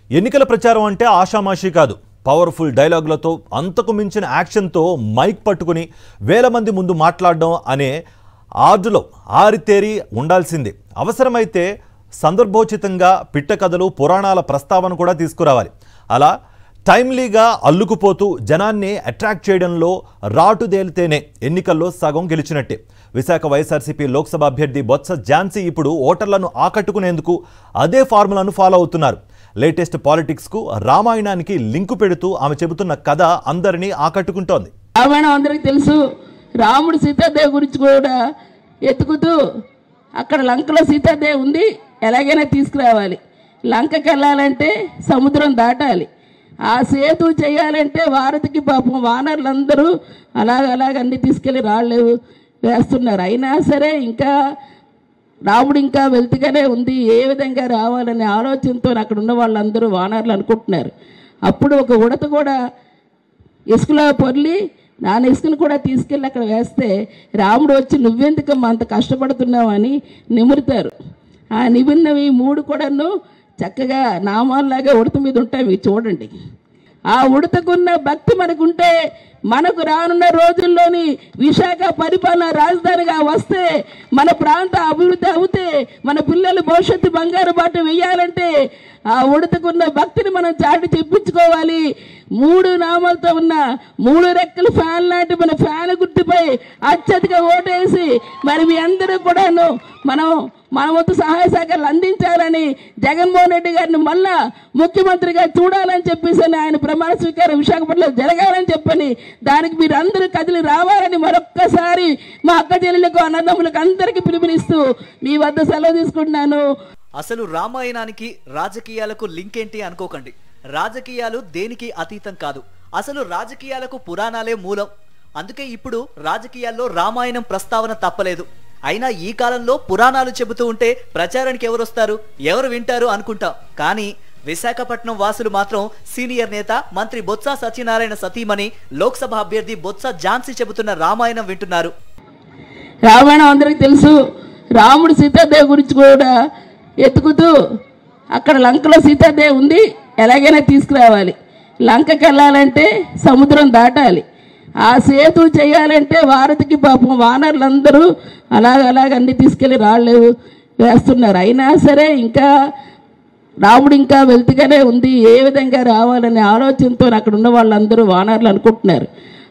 ఎన్నికల ప్రచారం అంటే ఆషామాషి కాదు. పవర్ఫుల్ డైలాగులతో అంతకు మించిన యాక్షన్తో మైక్ పట్టుకుని వేల మంది ముందు మాట్లాడడం అనే ఆర్డులో ఆరితేరి ఉండాల్సిందే. అవసరమైతే సందర్భోచితంగా పిట్ట కథలు పురాణాల ప్రస్తావన కూడా తీసుకురావాలి. అలా టైమ్లీగా అల్లుకుపోతూ జనాన్ని అట్రాక్ట్ చేయడంలో రాటుదేలితేనే ఎన్నికల్లో సగం గెలిచినట్టే. విశాఖ వైఎస్ఆర్సీపీ లోక్సభ అభ్యర్థి బొత్స ఝాన్సీ ఇప్పుడు ఓటర్లను ఆకట్టుకునేందుకు అదే ఫార్ములాను ఫాలో అవుతున్నారు. లేటెస్ట్ పాలిటిక్స్కు రామాయణానికి లింకు పెడుతూ ఆమె చెబుతున్న కథ అందరినీ ఆకట్టుకుంటోంది. రామాయణం అందరికీ తెలుసు. రాముడు సీతాదేవి గురించి కూడా ఎత్తుకుతూ అక్కడ లంకలో సీతాదేవి ఉంది, ఎలాగైనా తీసుకురావాలి. లంకకి వెళ్ళాలంటే సముద్రం దాటాలి. ఆ సేతు చేయాలంటే వారధికి పాపం వానరులందరూ అలాగ అన్ని తీసుకెళ్ళి రాళ్ళు వేస్తున్నారు. అయినా సరే ఇంకా రాముడు ఇంకా వెళ్తుగానే ఉంది. ఏ విధంగా రావాలనే ఆలోచనతో అక్కడ ఉన్న వాళ్ళందరూ వానరులు అనుకుంటున్నారు. అప్పుడు ఒక ఉడత కూడా ఇసుకలో పొర్లి నాన్న ఇసుకను కూడా తీసుకెళ్ళి అక్కడ వేస్తే రాముడు వచ్చి నువ్వెందుకమ్మా అంత కష్టపడుతున్నావు అని నిమురుతారు. ఆ నిమిరినవి మూడు కూడాను చక్కగా నామాల్లాగా ఉడత మీద ఉంటాయి. చూడండి, ఆ ఉడతకున్న భక్తి మనకుంటే మనకు రానున్న రోజుల్లోని విశాఖ పరిపాలన రాజధానిగా వస్తే, మన ప్రాంత అభివృద్ధి అవుతే, మన పిల్లలు భవిష్యత్తు బంగారు బాట వేయాలంటే ఆ ఉడతకున్న భక్తిని మనం చాటి చెప్పించుకోవాలి. మూడు నామాలతో ఉన్న మూడు రెక్కల ఫ్యాన్ లాంటి మన ఫ్యాన్ గుర్తుపై అత్యధిక ఓటేసి మరి మీ అందరూ కూడాను మన వంతు సహాయ సహకారాలు అందించాలని, జగన్మోహన్ రెడ్డి గారిని మళ్ళా ముఖ్యమంత్రిగా చూడాలని చెప్పేసి ఆయన ప్రమాణ స్వీకారం విశాఖపట్నంలో జరగాలని చెప్పని, దానికి మీరు అందరూ కదిలి రావాలని మరొక్కసారి మా అక్క చెల్లెలకు అన్నదమ్ములకు అందరికీ పిలుపునిస్తూ మీ వద్ద సెలవు తీసుకుంటున్నాను. అసలు రామాయణానికి రాజకీయాలకు లింక్ ఏంటి అనుకోకండి. రాజకీయాలు దేనికి అతీతం కాదు. అసలు రాజకీయాలకు పురాణాలే మూలం. అందుకే ఇప్పుడు రాజకీయాల్లో రామాయణం ప్రస్తావన తప్పలేదు. అయినా ఈ కాలంలో పురాణాలు చెబుతూ ఉంటే ప్రచారానికి ఎవరు వస్తారు, ఎవరు వింటారు అనుకుంటాం. కానీ విశాఖపట్నం వాసులు మాత్రం సీనియర్ నేత మంత్రి బొత్స సత్యనారాయణ సతీమణి లోక్సభ అభ్యర్థి బొత్స ఝాన్సీ చెబుతున్న రామాయణం వింటున్నారు. రామాయణం అందరికీ తెలుసు. రాముడు సీతాదేవి గురించి కూడా ఎత్తుకుతూ అక్కడ లంకలో సీతాదేవి ఉంది, ఎలాగైనా తీసుకురావాలి. లంకకి వెళ్ళాలంటే సముద్రం దాటాలి. ఆ సేతు చేయాలంటే వారధికి పాపం వానరులందరూ అలాగ అన్ని తీసుకెళ్ళి రాళ్ళు వేస్తున్నారు. అయినా సరే ఇంకా రాముడు ఇంకా వెళ్తుగానే ఉంది. ఏ విధంగా రావాలనే ఆలోచనతో అక్కడ ఉన్న వాళ్ళందరూ వానరులు అనుకుంటున్నారు.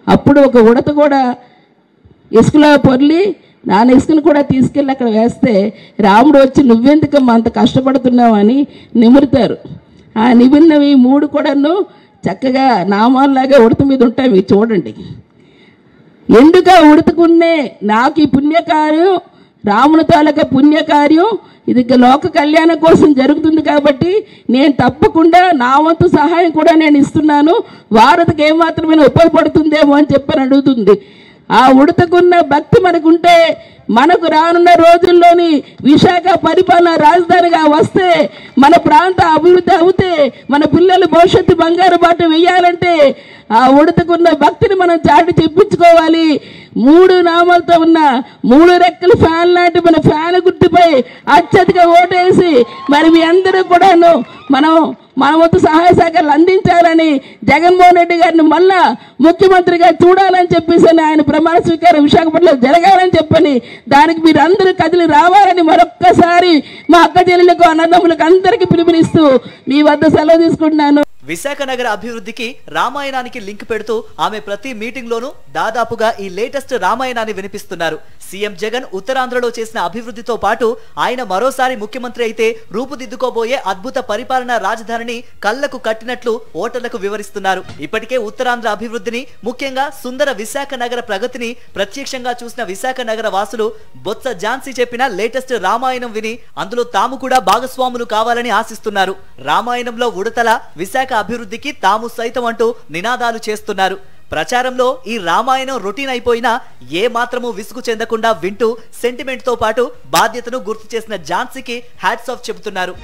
అప్పుడు ఒక ఉడత కూడా ఇసుకలో పొర్లి నాన్న ఇసుకను కూడా తీసుకెళ్ళి అక్కడ వేస్తే రాముడు వచ్చి నువ్వెందుకమ్మా అంత కష్టపడుతున్నావు అని నిమురుతారు. ఆ నిమిరినవి మూడు కూడాను చక్కగా నామాల్లాగా ఉడత మీద ఉంటాయి. చూడండి, ఎందుక ఉడతకున్నే నాకు ఈ పుణ్యకార్యం, రాముని తాలూకా పుణ్యకార్యం ఇది లోక కళ్యాణం కోసం జరుగుతుంది కాబట్టి నేను తప్పకుండా నా వంతు సహాయం కూడా నేను ఇస్తున్నాను. వారధికి ఏమాత్రమైనా ఉపయోగపడుతుందేమో అని చెప్పని అడుగుతుంది. ఆ ఉడతకున్న భక్తి మనకుంటే మనకు రానున్న రోజుల్లోని విశాఖ పరిపాలన రాజధానిగా వస్తే, మన ప్రాంత అభివృద్ధి అవుతే, మన పిల్లలు భవిష్యత్తు బంగారు బాట వేయాలంటే ఆ ఉడతకున్న భక్తిని మనం చాటి చెప్పించుకోవాలి. మూడు నామాలతో ఉన్న మూడు రెక్కల ఫ్యాన్ లాంటి మన ఫ్యాన్ గుర్తుపై అత్యధిక ఓటేసి మరి మీ అందరూ కూడాను మన వంతు సహాయ సహకారాలు అందించాలని, జగన్మోహన్ రెడ్డి గారిని మళ్ళా ముఖ్యమంత్రిగా చూడాలని చెప్పేసి ఆయన ప్రమాణ స్వీకారం విశాఖపట్నంలో జరగాలని చెప్పని, దానికి మీరు అందరూ కదిలి రావాలని మరొక్కసారి మా అక్క చెల్లెలకు అన్నదమ్ములకు అందరికీ పిలుపునిస్తూ మీ వద్ద సెలవు తీసుకుంటున్నాను. విశాఖ నగర అభివృద్ధికి రామాయణానికి లింక్ పెడుతూ ఆమె ప్రతి మీటింగ్ లోనూ దాదాపుగా ఈ లేటెస్ట్ రామాయణాన్ని వినిపిస్తున్నారు. సీఎం జగన్ ఉత్తరాంధ్రలో చేసిన అభివృద్ధితో పాటు ఆయన మరోసారి ముఖ్యమంత్రి అయితే రూపుదిద్దుకోబోయే అద్భుత పరిపాలనా రాజధానిని కళ్లకు కట్టినట్లు ఓటర్లకు వివరిస్తున్నారు. ఇప్పటికే ఉత్తరాంధ్ర అభివృద్ధిని, ముఖ్యంగా సుందర విశాఖ నగర ప్రగతిని ప్రత్యక్షంగా చూసిన విశాఖ నగర వాసులు బొత్స ఝాన్సీ చెప్పిన లేటెస్ట్ రామాయణం విని అందులో తాము కూడా భాగస్వాములు కావాలని ఆశిస్తున్నారు. రామాయణంలో ఉడతల విశాఖ అభివృద్ధికి తాము సైతం అంటూ నినాదాలు చేస్తున్నారు. ప్రచారంలో ఈ రామాయణం రొటీన్ అయిపోయినా ఏ మాత్రము విసుగు చెందకుండా వింటూ సెంటిమెంట్ తో పాటు బాధ్యతను గుర్తు చేసిన ఝాన్సీకి హ్యాట్స్ ఆఫ్ చెబుతున్నారు.